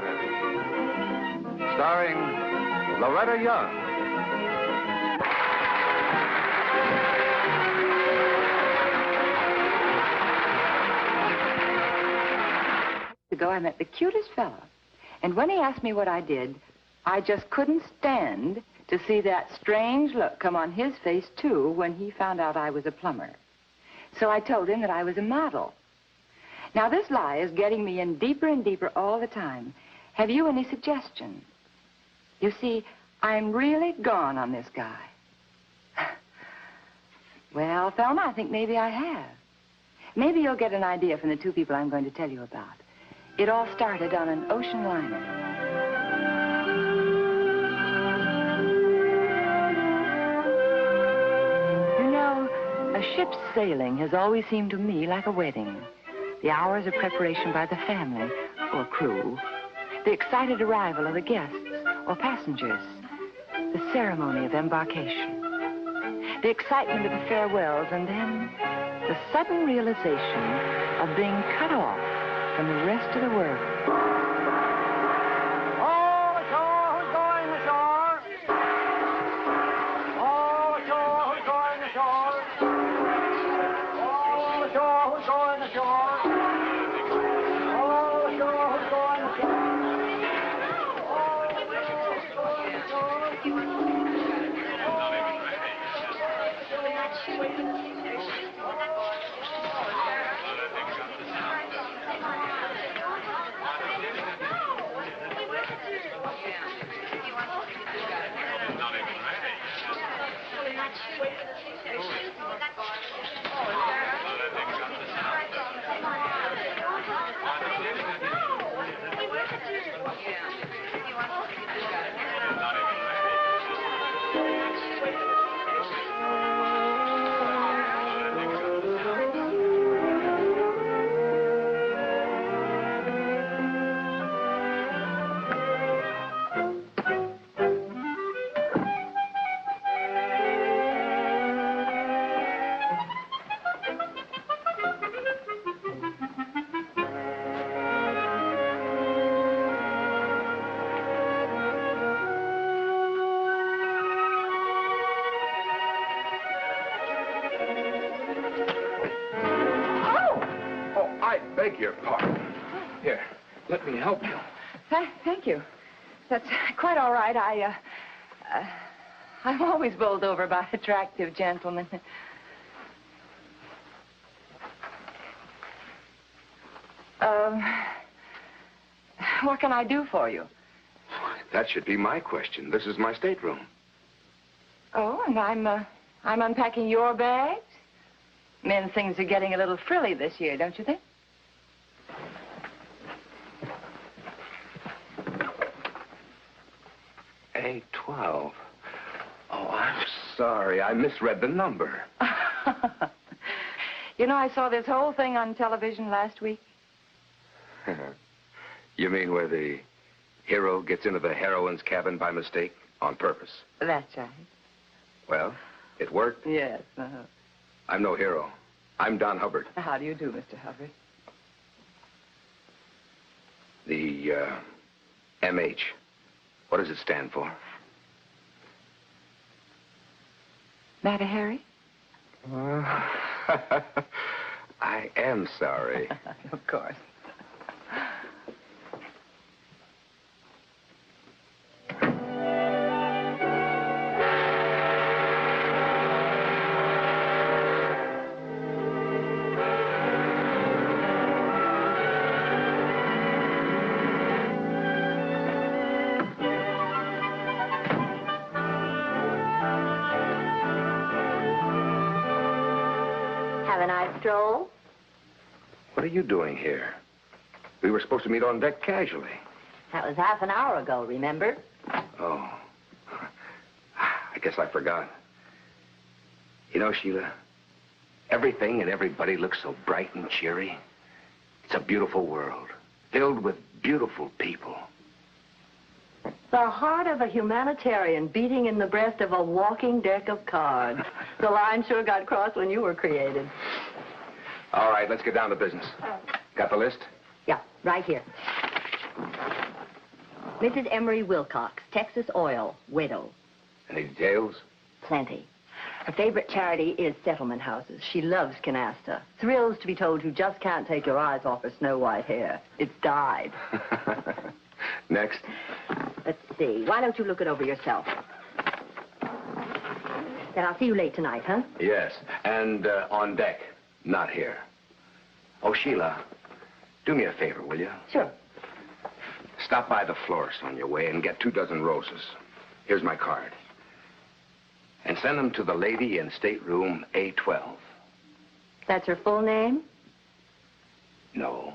Started, starring Loretta Young. Ago, I met the cutest fella, and when he asked me what I did, I just couldn't stand to see that strange look come on his face, too, when he found out I was a plumber. So I told him that I was a model. Now, this lie is getting me in deeper and deeper all the time. Have you any suggestions? You see, I'm really gone on this guy. Well, Thelma, I think maybe I have. Maybe you'll get an idea from the two people I'm going to tell you about. It all started on an ocean liner. You know, a ship's sailing has always seemed to me like a wedding. The hours of preparation by the family or crew, the excited arrival of the guests or passengers, the ceremony of embarkation, the excitement of the farewells, and then the sudden realization of being cut off from the rest of the world. All ashore, who's going ashore? All ashore, who's going ashore? All ashore, who's going ashore? All ashore, who's going ashore? Beg your pardon. Here, let me help you. Thank you. That's quite all right. I'm always bowled over by attractive gentlemen. What can I do for you? That should be my question. This is my stateroom. Oh, and I'm unpacking your bags? Men, things are getting a little frilly this year, don't you think? A12. Oh, I'm sorry. I misread the number. You know, I saw this whole thing on television last week. You mean where the hero gets into the heroine's cabin by mistake on purpose? That's right. Well, it worked. Yes, I'm no hero. I'm Don Hubbard. How do you do, Mr. Hubbard? The, MH. What does it stand for? Matter, Harry? I am sorry. Of course. Stroll? What are you doing here? We were supposed to meet on deck casually. That was half an hour ago, remember? Oh. I guess I forgot. You know, Sheila, everything and everybody looks so bright and cheery. It's a beautiful world, filled with beautiful people. The heart of a humanitarian beating in the breast of a walking deck of cards. The line sure got crossed when you were created. All right, let's get down to business. Got the list? Yeah, right here. Mrs. Emery Wilcox, Texas Oil, widow. Any details? Plenty. Her favorite charity is settlement houses. She loves canasta. Thrills to be told you just can't take your eyes off her snow white hair. It's dyed. Next. Let's see. Why don't you look it over yourself? Then I'll see you late tonight, huh? Yes, and on deck, not here. Oh, Sheila, do me a favor, will you? Sure. Stop by the florist on your way and get 24 roses. Here's my card. And send them to the lady in stateroom A12. That's her full name? No.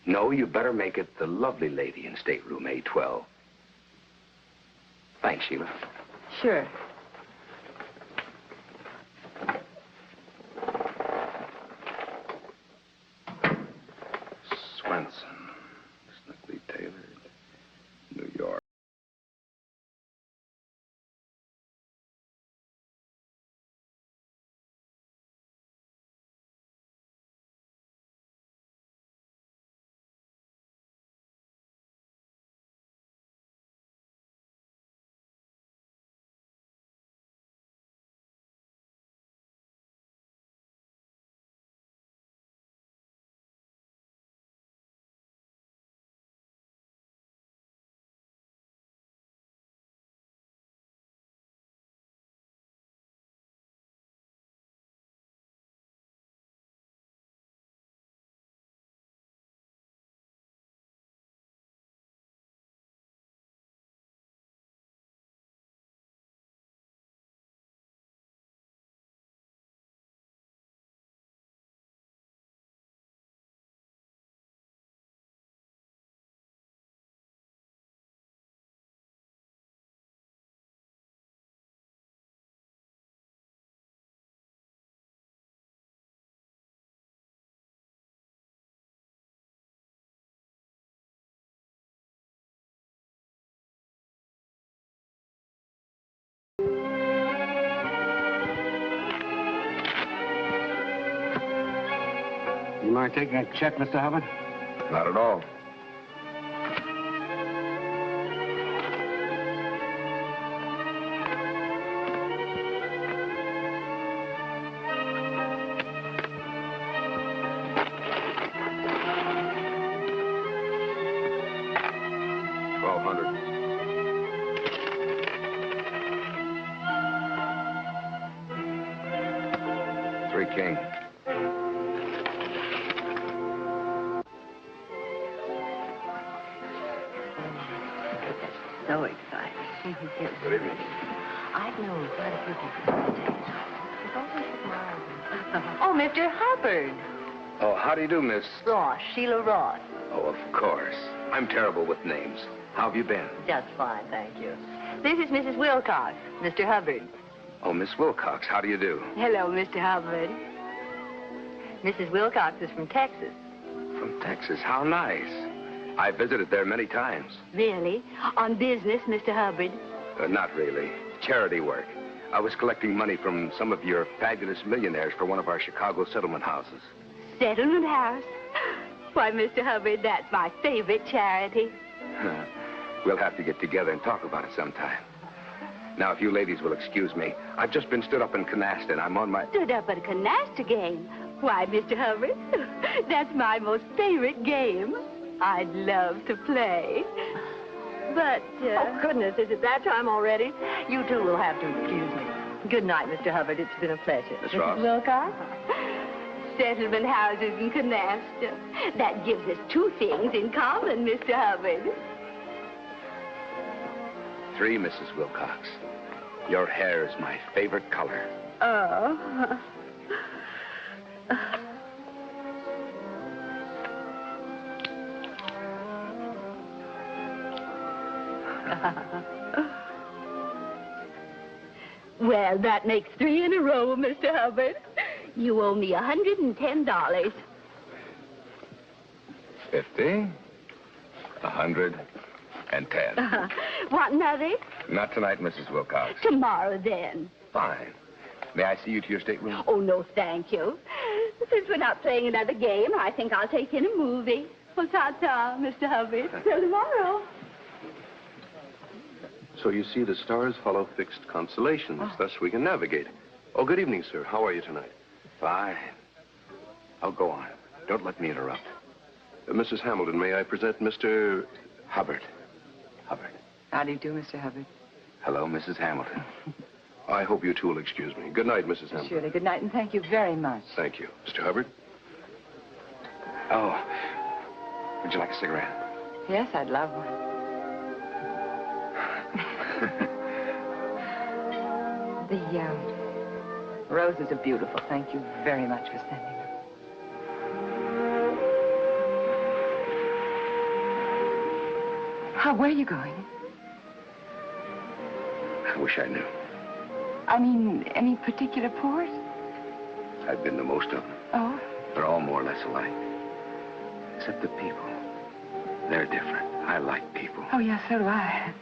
No, you better make it the lovely lady in stateroom A12. Thanks, Sheila. Sure. Swenson. Slickly tailored. New York. You mind taking a check, Mr. Hubbard? Not at all. Three king. So exciting. Good evening. I've known quite a few people. It's always admired. Oh, Mr. Hubbard. Oh, how do you do, Miss? Ross, Sheila Ross. Oh, of course. I'm terrible with names. How have you been? Just fine, thank you. This is Mrs. Wilcox, Mr. Hubbard. Oh, Miss Wilcox, how do you do? Hello, Mr. Hubbard. Mrs. Wilcox is from Texas. From Texas. How nice. I visited there many times. Really? On business, Mr. Hubbard? Not really. Charity work. I was collecting money from some of your fabulous millionaires for one of our Chicago settlement houses. Settlement house? Why, Mr. Hubbard, that's my favorite charity. We'll have to get together and talk about it sometime. Now, if you ladies will excuse me, I've just been stood up in canasta and I'm on my... Stood up at a canasta game? Why, Mr. Hubbard, that's my most favorite game. I'd love to play. But, Oh, goodness, is it that time already? You two will have to excuse me. Good night, Mr. Hubbard. It's been a pleasure. Miss Ross? Mrs. Wilcox? Settlement houses and canasta. That gives us two things in common, Mr. Hubbard. 3, Mrs. Wilcox. Your hair is my favorite color. Oh. Well, that makes 3 in a row, Mr. Hubbard. You owe me $110. 50. 110. Want another? Not tonight, Mrs. Wilcox. Tomorrow, then. Fine. May I see you to your stateroom? Oh, no, thank you. Since we're not playing another game, I think I'll take in a movie. Well, ta-ta, Mr. Hubbard. Till tomorrow. So you see, the stars follow fixed constellations. Thus we can navigate. Oh, good evening, sir. How are you tonight? Fine. Oh, go on. Don't let me interrupt. Mrs. Hamilton, may I present Mr. Hubbard. Hubbard. How do you do, Mr. Hubbard? Hello, Mrs. Hamilton. I hope you two will excuse me. Good night, Mrs. Hamilton. Surely. Good night, and thank you very much. Thank you. Mr. Hubbard? Oh, would you like a cigarette? Yes, I'd love one. The roses are beautiful. Thank you very much for sending them. Where are you going? I wish I knew. I mean, any particular port? I've been to most of them. Oh? They're all more or less alike. Except the people. They're different. I like people. Oh, yes, so do I.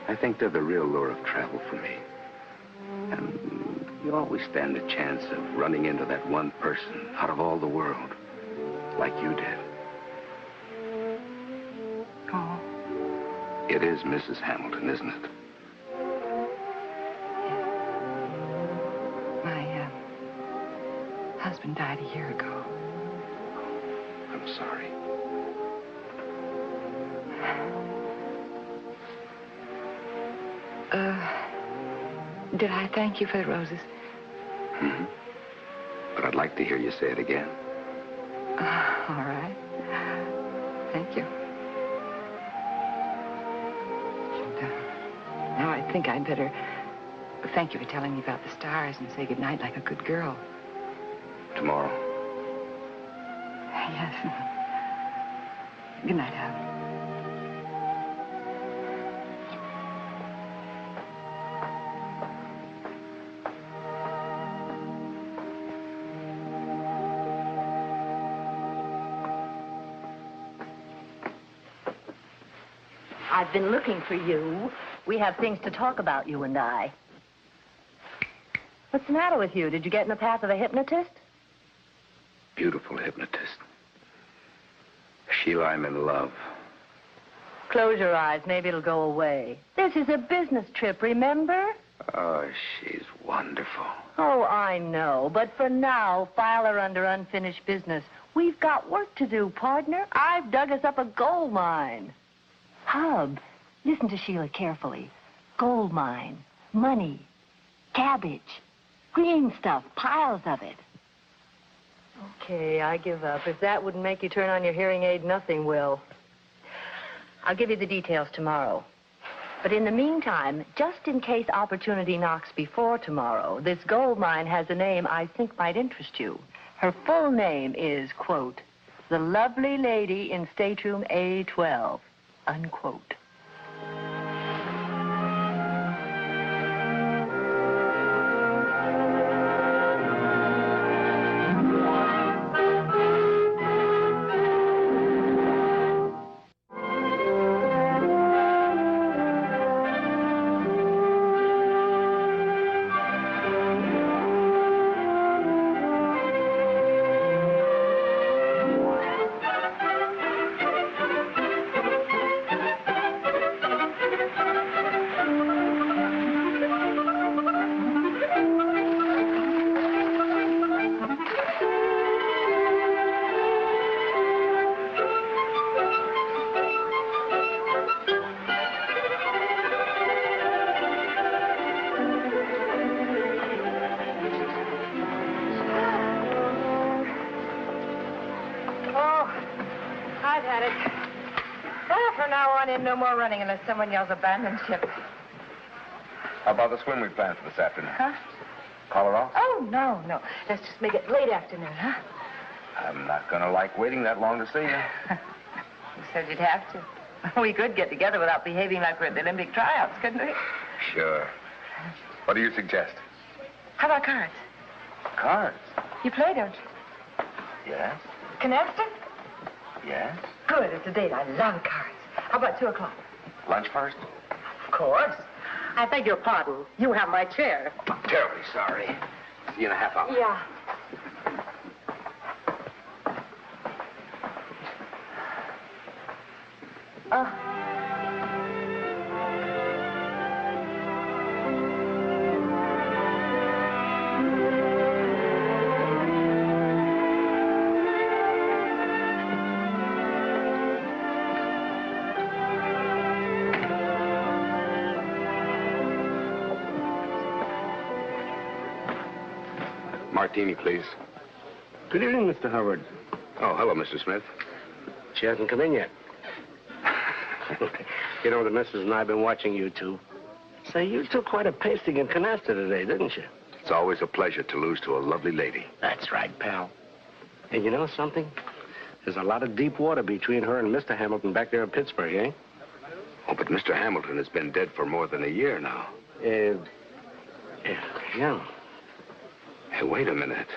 I think they're the real lure of travel for me. And you always stand a chance of running into that one person out of all the world, like you did. Oh. It is Mrs. Hamilton, isn't it? My husband died a year ago. I'm sorry. Did I thank you for the roses? Mm-hmm. But I'd like to hear you say it again. All right. Thank you. And, now I think I'd better thank you for telling me about the stars and say goodnight like a good girl. Tomorrow. Yes. Good night, Hal. I've been looking for you. We have things to talk about, you and I. What's the matter with you? Did you get in the path of a hypnotist? Beautiful hypnotist. Sheila, I'm in love. Close your eyes. Maybe it'll go away. This is a business trip, remember? Oh, she's wonderful. Oh, I know. But for now, file her under unfinished business. We've got work to do, partner. I've dug us up a gold mine. Hub, listen to Sheila carefully. Gold mine, money, cabbage, green stuff, piles of it. Okay, I give up. If that wouldn't make you turn on your hearing aid, nothing will. I'll give you the details tomorrow. But in the meantime, just in case opportunity knocks before tomorrow, this gold mine has a name I think might interest you. Her full name is, quote, the lovely lady in stateroom A12, unquote. No more running unless someone yells abandon ship. How about the swim we planned for this afternoon? Huh? Call her off? Oh, no. Let's just make it late afternoon, huh? I'm not going to like waiting that long to see you. You said you'd have to. We could get together without behaving like we're at the Olympic tryouts, couldn't we? Sure. What do you suggest? How about cards? Cards? You play, don't you? Yes. Canasta? Yes. Good. It's a date. I love cards. How about 2 o'clock? Lunch first? Of course. I beg your pardon. You have my chair. I'm terribly sorry. See you in a half hour. Yeah. Martini, please. Good evening, Mr. Hubbard. Oh, hello, Mr. Smith. She hasn't come in yet. You know, the missus and I have been watching you two. Say, you took quite a pasting in canasta today, didn't you? It's always a pleasure to lose to a lovely lady. That's right, pal. And you know something? There's a lot of deep water between her and Mr. Hamilton back there in Pittsburgh, eh? Oh, but Mr. Hamilton has been dead for more than a year now. Yeah. Hey, wait a minute.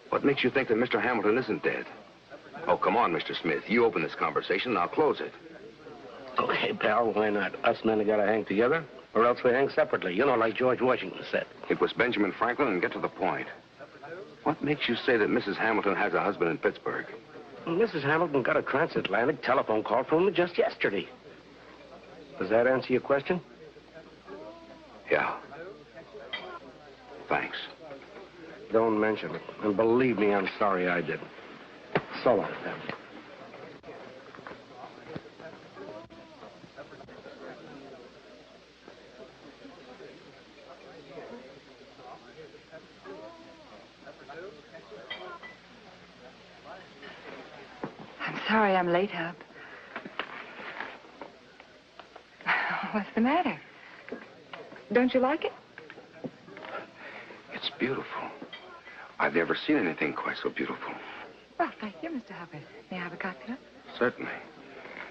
What makes you think that Mr. Hamilton isn't dead? Oh, come on, Mr. Smith. You open this conversation, and I'll close it. Okay, pal, why not? Us men have got to hang together, or else we hang separately. You know, like George Washington said. It was Benjamin Franklin, and get to the point. What makes you say that Mrs. Hamilton has a husband in Pittsburgh? Well, Mrs. Hamilton got a transatlantic telephone call from him just yesterday. Does that answer your question? Yeah. Thanks. Don't mention it. And believe me, I'm sorry I didn't. So long, pal. I'm sorry I'm late, Hub. What's the matter? Don't you like it? It's beautiful. I've never seen anything quite so beautiful. Well, thank you, Mr. Hubbard. May I have a cocktail? Certainly.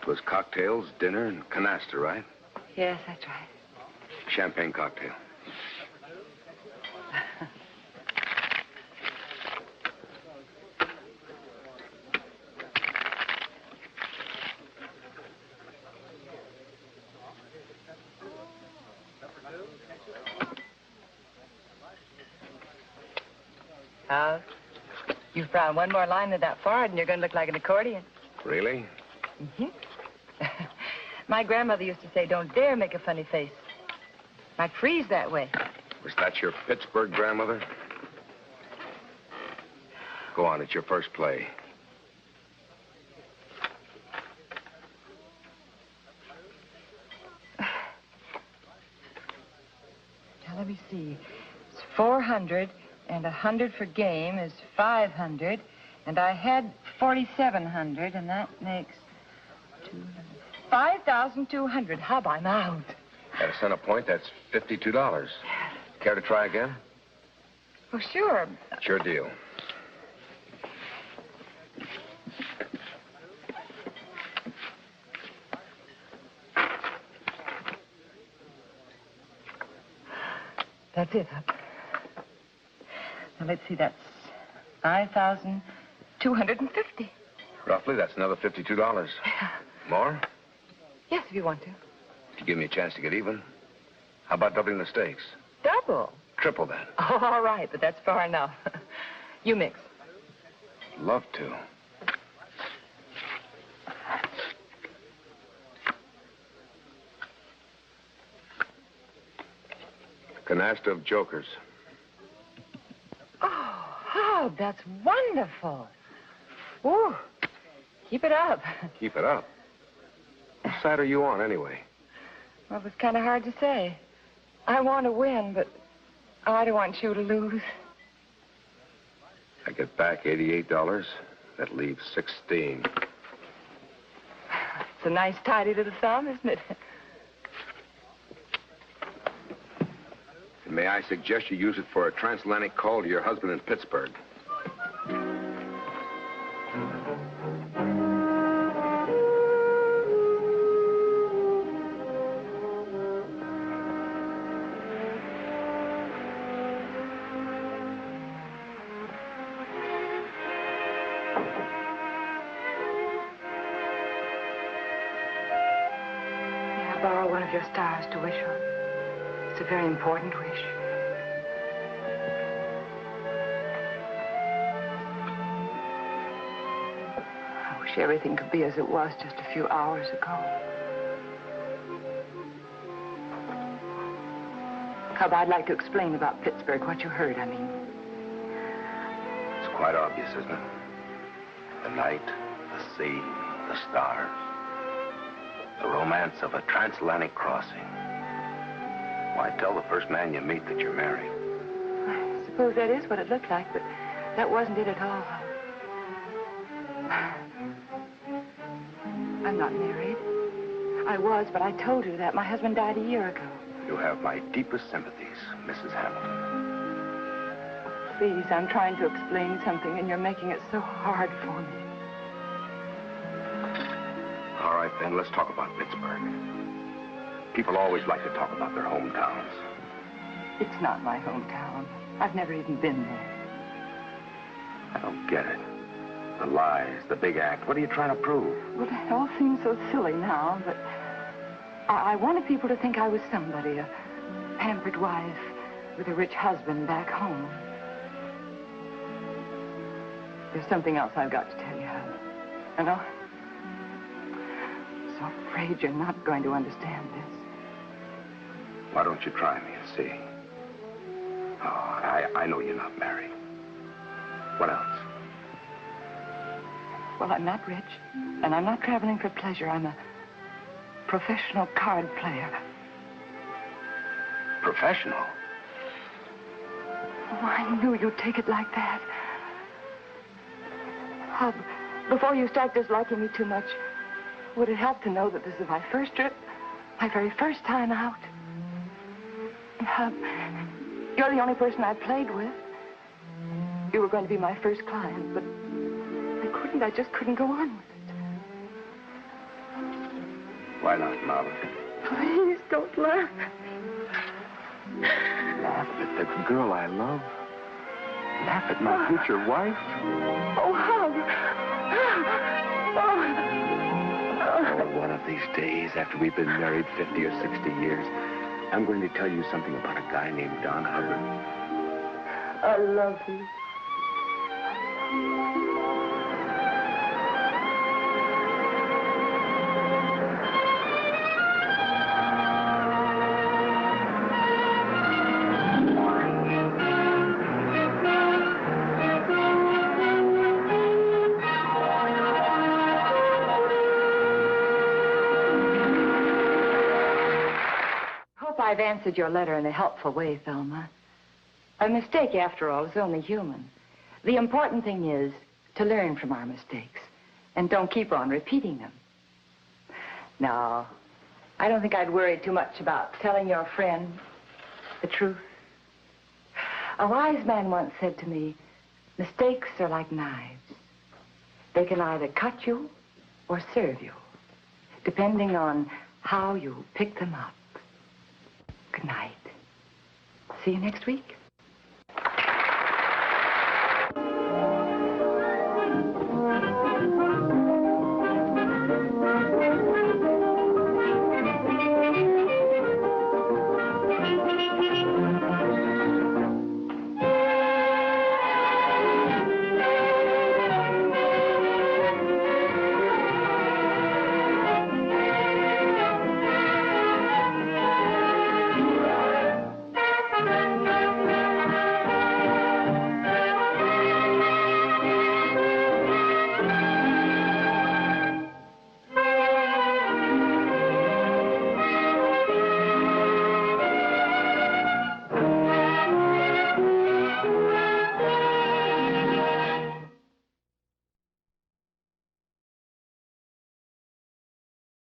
It was cocktails, dinner, and canasta, right? Yes, that's right. Champagne cocktail. You've frowned one more line of that forehead, and you're going to look like an accordion. Really? Mm-hmm. My grandmother used to say, don't dare make a funny face. Might freeze that way. Was that your Pittsburgh grandmother? Go on, it's your first play. Now, let me see. It's 400, and 100 for game is 500, and I had 4,700, and that makes 5,200. Hub, I'm out. At a cent a point, that's $52. Care to try again? Oh, sure. Sure deal. That's it, Hub. Now, let's see, that's 5,250. Roughly, that's another $52. More? Yes, if you want to. If you give me a chance to get even. How about doubling the stakes? Double? Triple that. Oh, all right, but that's far enough. You mix. Love to. Canasta of jokers. Oh, Hub, that's wonderful. Ooh, keep it up. Keep it up. What side are you on, anyway? Well, it's kind of hard to say. I want to win, but I don't want you to lose. I get back $88. That leaves 16. It's a nice, tidy little sum, isn't it? And may I suggest you use it for a transatlantic call to your husband in Pittsburgh? May I borrow one of your stars to wish on? It's a very important wish. I wish everything could be as it was just a few hours ago. Cub, I'd like to explain about Pittsburgh, what you heard, I mean. It's quite obvious, isn't it? The night, the sea, the stars. The romance of a transatlantic crossing. Why, tell the first man you meet that you're married. I suppose that is what it looked like, but that wasn't it at all. I'm not married. I was, but I told you that. My husband died a year ago. You have my deepest sympathies, Mrs. Hamilton. Please, I'm trying to explain something, and you're making it so hard for me. All right, then, let's talk about Pittsburgh. People always like to talk about their hometowns. It's not my hometown. I've never even been there. I don't get it. The lies, the big act. What are you trying to prove? Well, it all seems so silly now, but I wanted people to think I was somebody, a pampered wife with a rich husband back home. There's something else I've got to tell you, Hal. You know? I'm so afraid you're not going to understand this. Why don't you try me and see? Oh, I know you're not married. What else? Well, I'm not rich, and I'm not traveling for pleasure. I'm a professional card player. Professional? Oh, I knew you'd take it like that. Hub, before you start disliking me too much, would it help to know that this is my first trip, my very first time out? Hub, you're the only person I've played with. You were going to be my first client, but I just couldn't go on with it. Why not, Marvin? Please don't laugh. Laugh at the girl I love? Laugh at my future wife? Oh, Hub. Oh, one of these days, after we've been married 50 or 60 years, I'm going to tell you something about a guy named Don Hubbard. I love you. I've answered your letter in a helpful way, Thelma. A mistake, after all, is only human. The important thing is to learn from our mistakes and don't keep on repeating them. No, I don't think I'd worry too much about telling your friend the truth. A wise man once said to me, mistakes are like knives. They can either cut you or serve you, depending on how you pick them up. Good night. See you next week.